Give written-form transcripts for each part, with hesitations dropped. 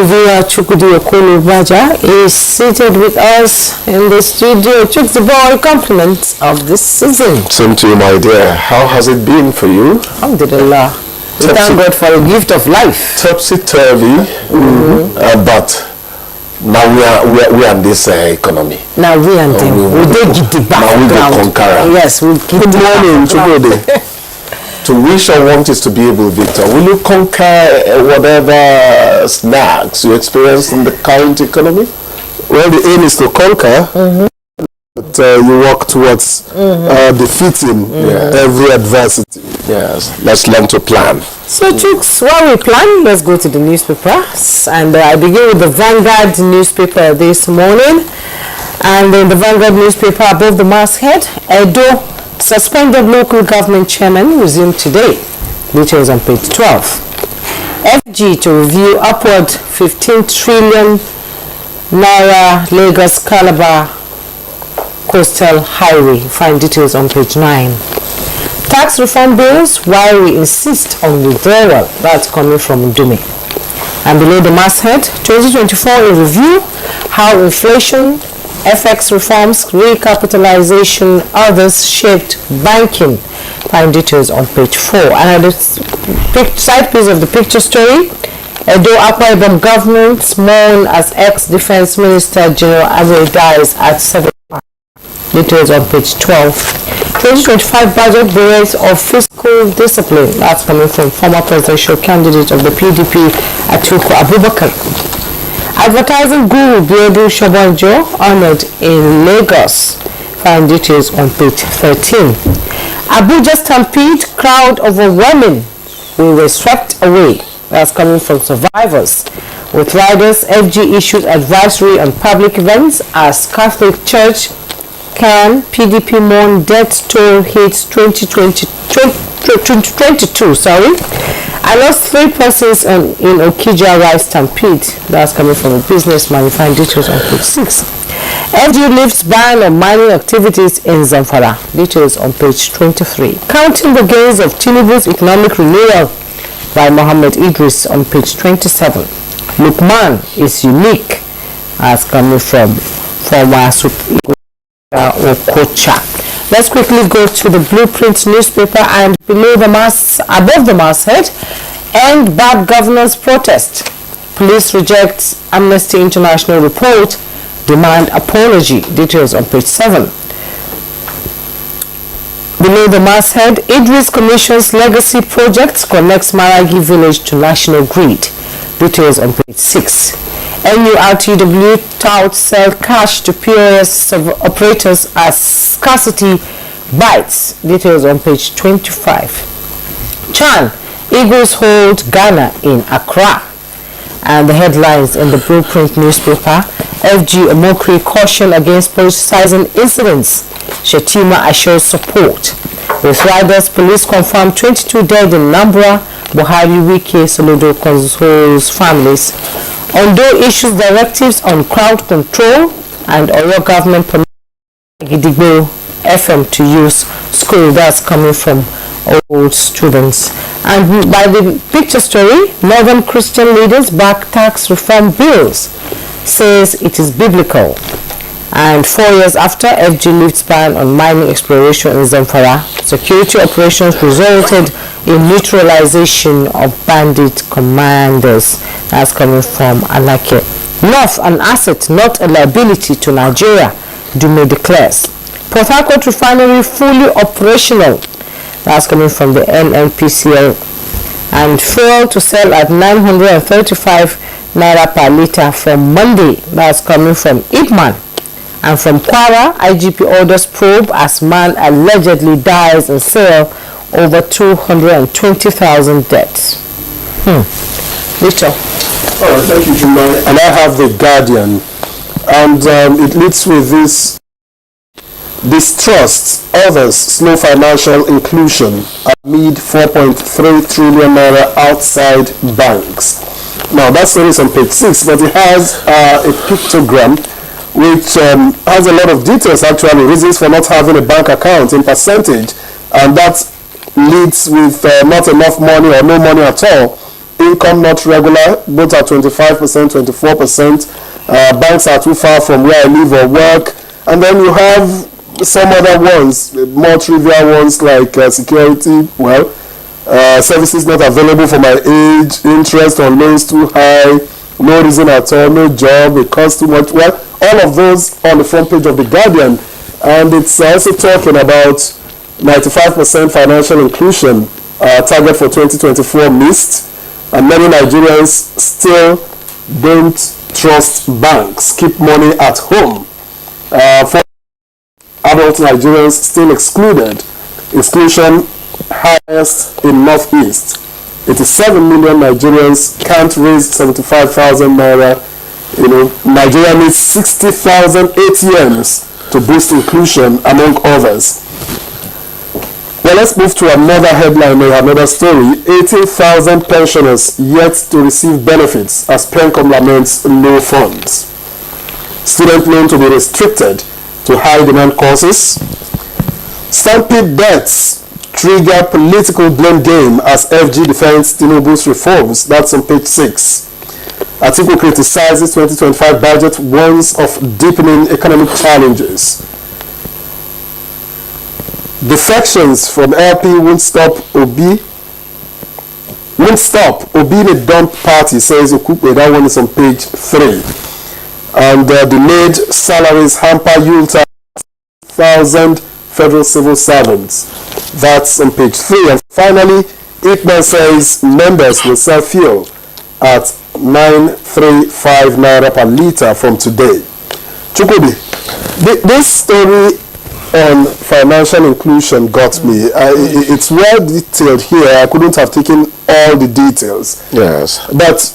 reviewer Chukwudi Okolo is seated with us in the studio. Chuk the boy, compliments of this season. Same to you, my dear. How has it been for you? Alhamdulillah. We thank God for the gift of life. Topsy-turvy, but now we are in this economy. Now we and them. We did get the background. Now we the conqueror. Yes, we get Good morning, Chukwudi. To wish or want is to be able, Victor. Will you conquer whatever snags you experience in the current economy? Well, the aim is to conquer, but you work towards defeating every adversity. Yes, let's learn to plan. So, Chooks, while we plan, let's go to the newspapers. And I begin with the Vanguard newspaper this morning. And in the Vanguard newspaper, above the masthead, Edo suspended local government chairman resumed today. Details on page 12. FG to review upward 15 trillion naira Lagos Calabar coastal highway. Find details on page 9. Tax reform bills while we insist on withdrawal. That's coming from Dume. And below the masthead, 2024 in review, how inflation, FX reforms, recapitalization, others shaped banking. Find details on page 4. And at the side piece of the picture story, Edo Akwa Ibom government mourn as ex-defense minister General Abu dies at 7. Details on page 12. 2025 budget bears of fiscal discipline. That's coming from former presidential candidate of the PDP, Atiku Abubakar. Advertising guru Biodu Shobanjo honored in Lagos. Find details on page 13. Abuja stampede, crowd overwhelming. We were swept away. That's coming from survivors. With riders, FG issued advisory on public events as Catholic Church can PDP mourn death toll hits 2022. I lost 3 persons in Okija rice stampede. That's coming from a businessman. You find details on page 6. FG lifts ban on mining activities in Zamfara. Details on page 23. Counting the gains of Tinubu's economic renewal by Mohammed Idris on page 27. Lukman is unique. That's coming from former Okocha. Let's quickly go to the Blueprint newspaper and above the masthead, end bad governance protest. Police rejects Amnesty International report, demand apology. Details on page 7. Below the masthead, Idris Commission's legacy project connects Maragi village to national grid. Details on page 6. NURTW touts sell cash to POS operators as scarcity bites. Details on page 25. Chan, Eagles hold Ghana in Accra. And the headlines in the Blueprint newspaper, FG Omokri caution against politicizing incidents. Shetima assures support. With riders, police confirm 22 dead in Nambra. Buhari Wike Soludo consoles families. Ondo issues directives on crowd control, and Oyo government permits Gidigbo FM to use school. That's coming from old students. And by the picture story, Northern Christian leaders back tax reform bills, says it is biblical. And 4 years after, FG lifts ban on mining exploration in Zamfara, security operations resulted in neutralization of bandit commanders. That's coming from Anake. North, an asset, not a liability to Nigeria, Dume declares. Port Harcourt refinery fully operational. That's coming from the NNPCL. And fuel to sell at 935 naira per litre from Monday. That's coming from Ipman. And from Kwara, IGP orders probe as man allegedly dies in cell over 220,000 deaths. Victor. All right, thank you, Juma. And I have the Guardian, and it leads with this: distrust others slow financial inclusion amid 4.3 trillion naira outside banks. Now that story is on page 6, but it has a pictogram which has a lot of details, actually, reasons for not having a bank account in percentage, and that leads with not enough money or no money at all income not regular, both at 25%, 24%. Banks are too far from where I live or work. And then you have some other ones, more trivial ones like security, services not available for my age, interest on loans too high, no reason at all, no job, it costs too much. Well, all of those on the front page of The Guardian. And it's also talking about 95% financial inclusion target for 2024 missed, and many Nigerians still don't trust banks, keep money at home. For adult Nigerians still excluded, exclusion highest in Northeast. 87 million Nigerians can't raise 75,000 naira. Nigeria needs 60,000 ATMs to boost inclusion, among others. Well, let's move to another headline or another story. 18,000 pensioners yet to receive benefits as Pencom laments low funds. Student loan to be restricted to high demand courses. Stampede deaths trigger political blame game as FG defends Tinubu's reforms. That's on page 6. Atiku criticizes 2025 budget, warns of deepening economic challenges. Defections from LP won't stop Obi in a dump party, says Okupe. That one is on page 3. And delayed salaries hamper Yulta 1,000 federal civil servants. That's on page 3. And finally, Ipman says members will sell fuel at 935 naira per litre from today. Chukwudi, this story on financial inclusion got me. It's well detailed here. I couldn't have taken all the details. Yes. But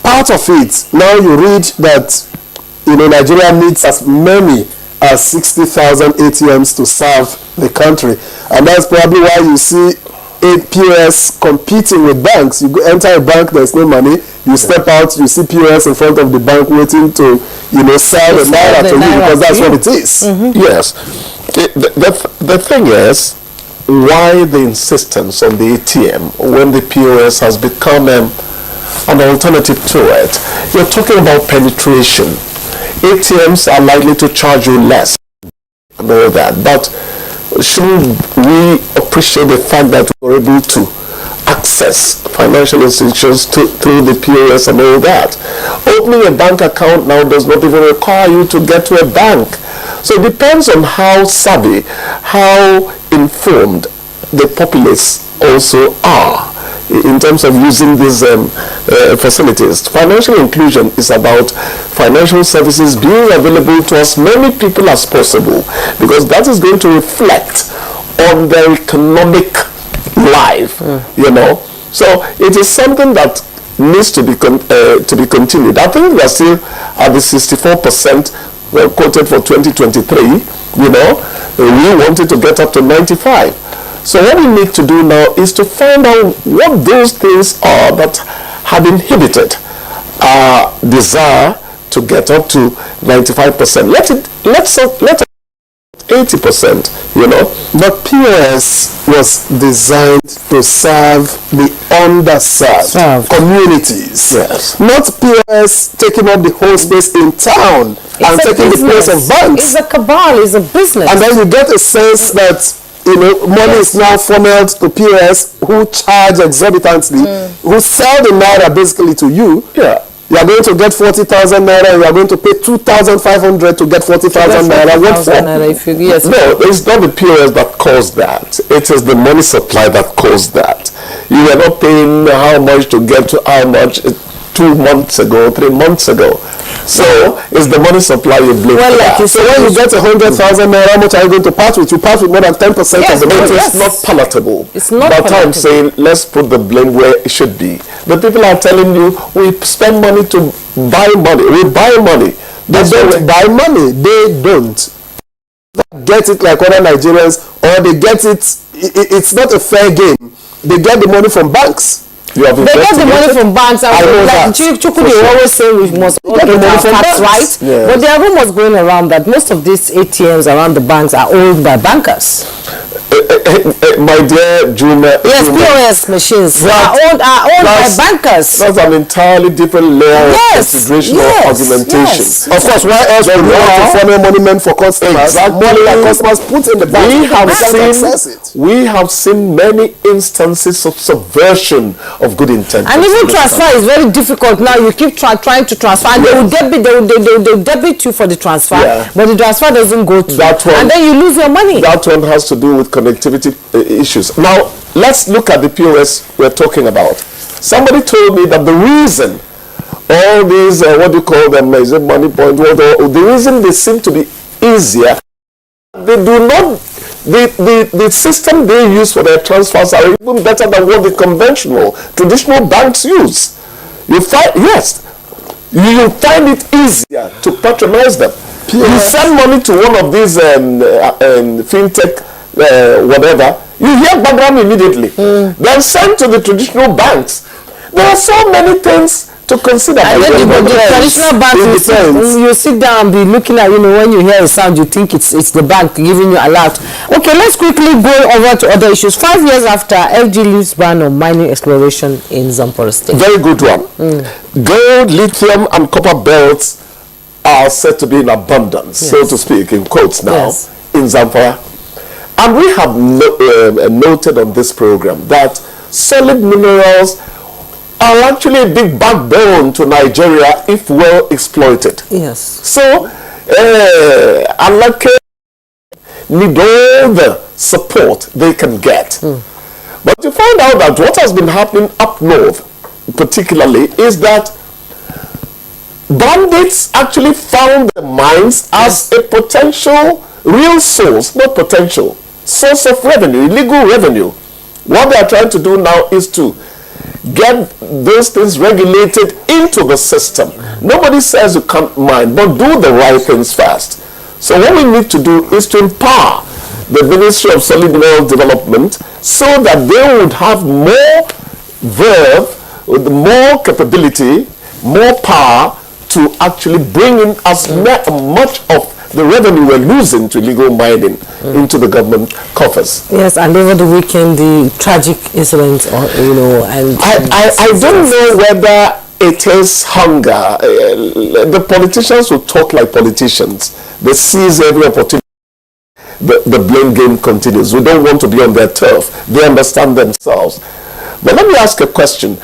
part of it, now you read that Nigeria needs as many as 60,000 ATMs to serve the country. And that's probably why you see POS competing with banks. You enter a bank, there's no money. You step out, you see POS in front of the bank waiting to, sell the naira to you, because that's what it is. Mm-hmm. Yes. The thing is, why the insistence on the ATM when the POS has become an alternative to it? You're talking about penetration. ATMs are likely to charge you less and all that, but shouldn't we appreciate the fact that we're able to access financial institutions through the POS and all that? Opening a bank account now does not even require you to get to a bank. So it depends on how savvy, how informed the populace also are in terms of using these facilities. Financial inclusion is about financial services being available to as many people as possible, because that is going to reflect on their economic life, So it is something that needs to be continued. I think we are still at the 64% quoted for 2023. We wanted to get up to 95. So what we need to do now is to find out what those things are that have inhibited our desire to get up to 95%. Let's 80%, But POS was designed to serve the underserved communities. Yes. Not POS taking up the whole space in town and taking the place of banks. It's a cabal, it's a business. And then you get a sense that money is now funneled to POS who charge exorbitantly, who sell the naira basically to you. Yeah. You are going to get 40,000 naira, you are going to pay 2,500 to get 40,000 naira. What for? No, it's not the POS that caused that. It is the money supply that caused that. You were not paying how much to get to how much 2 months ago, 3 months ago. So it's the money supply you blame. Well, like you so when you get 100,000 naira, how much are you going to part with? You part with more than 10% of the money. It's not palatable. It's not But palatable. I'm saying let's put the blame where it should be. The people are telling you we spend money to buy money. We buy money. They don't buy money. They don't get it like other Nigerians, or they get it. It's not a fair game. They get the money from banks. They get the money from banks. And like Chukudi always say we must get the money from banks, right? Yes. But there are rumors going around that most of these ATMs around the banks are owned by bankers. my dear Juma. Yes, POS machines are owned by bankers. That's an entirely different layer of consideration or argumentation. Yes. Of course, why else would we want to funnel money meant for customers? Exactly. Money that customers put in the bank. We have seen many instances of subversion of good intent. And even transfer is very difficult now. You keep trying to transfer, and they will debit you for the transfer, but the transfer doesn't go through. And then you lose your money. That one has to do with connectivity issues. Now, let's look at the POS we're talking about. Somebody told me that the reason all these, what do you call them, is it money point, the reason they seem to be easier, they do not, the system they use for their transfers are even better than what the conventional, traditional banks use. You find, you find it easier to patronize them. You send money to one of these fintech whatever, you hear background immediately. Then send to the traditional banks. There are so many things to consider. And then the traditional bank, you sit down and be looking at, when you hear a sound, you think it's the bank giving you alert. Okay, let's quickly go over to other issues. 5 years after FG lifts ban on mining exploration in Zamfara State. Very good one. Gold, lithium, and copper belts are said to be in abundance, so to speak, in quotes now, in Zamfara. And we have noted on this program that solid minerals are actually a big backbone to Nigeria if well exploited. Yes. So, Alake need all the support they can get. But you find out that what has been happening up north, particularly, is that bandits actually found the mines as a potential, real source, not potential, source of revenue, illegal revenue. What they are trying to do now is to get those things regulated into the system. Nobody says you can't mine, but do the right things first. So what we need to do is to empower the Ministry of Solid Mineral Development so that they would have more verve, with more capability, more power to actually bring in as much of the revenue we're losing to illegal mining into the government coffers. Yes, and over the weekend, the tragic incident, and I don't know whether it is hunger. The politicians will talk like politicians. They seize every opportunity. The blame game continues. We don't want to be on their turf. They understand themselves. But let me ask a question.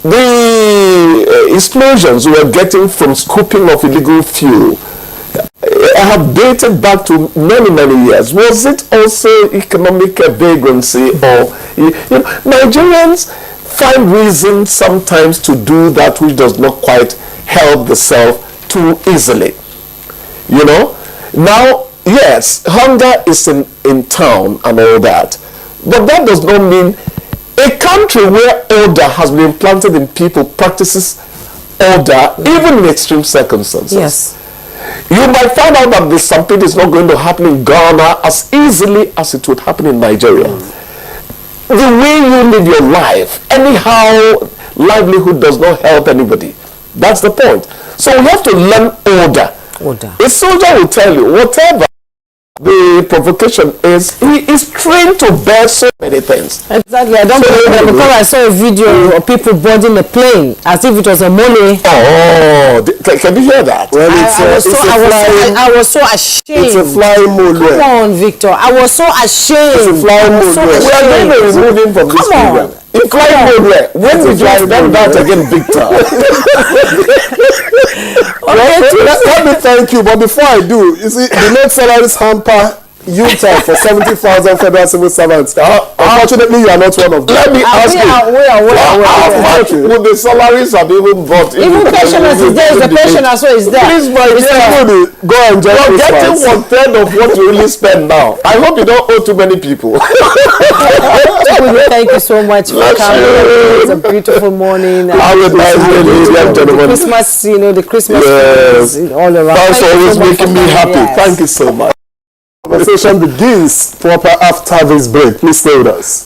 The explosions we are getting from scooping of illegal fuel have dated back to many, many years. Was it also economic vagrancy, or Nigerians find reasons sometimes to do that which does not quite help the self too easily? Now, yes, hunger is in town and all that, but that does not mean a country where order has been implanted in people practices order even in extreme circumstances. Yes. You might find out that the stampede is not going to happen in Ghana as easily as it would happen in Nigeria. The way you live your life, anyhow, livelihood does not help anybody. That's the point. So we have to learn order. A soldier will tell you, whatever the provocation is, he is trained to bear so many things. Exactly. I don't believe that because I saw a video of people boarding a plane as if it was a mole. Oh, can you hear that? Well, I was so ashamed. It's a flying mole. Come on, Victor. I was so ashamed. It's a flying mole. We are going to remove him from this program. In flying mole, when we drive them that again, Victor. Let me thank you, but before I do, you see, the net salaries hamper Utah for 70,000 federal civil servants. Unfortunately, you are not one of them. Let me ask you, how much would the salaries have even bought? Even pensioners is there, the pensioner so is there. Please, my dear, go and enjoy you're getting 1/3 of what you really spend now. I hope you don't owe too many people. Thank you so much for coming. It's a beautiful morning. Have a nice day, ladies and gentlemen. Christmas, the Christmas is all around. That's always making me happy. Yes. Thank you so much. Conversation begins proper after this break. Please stay with us.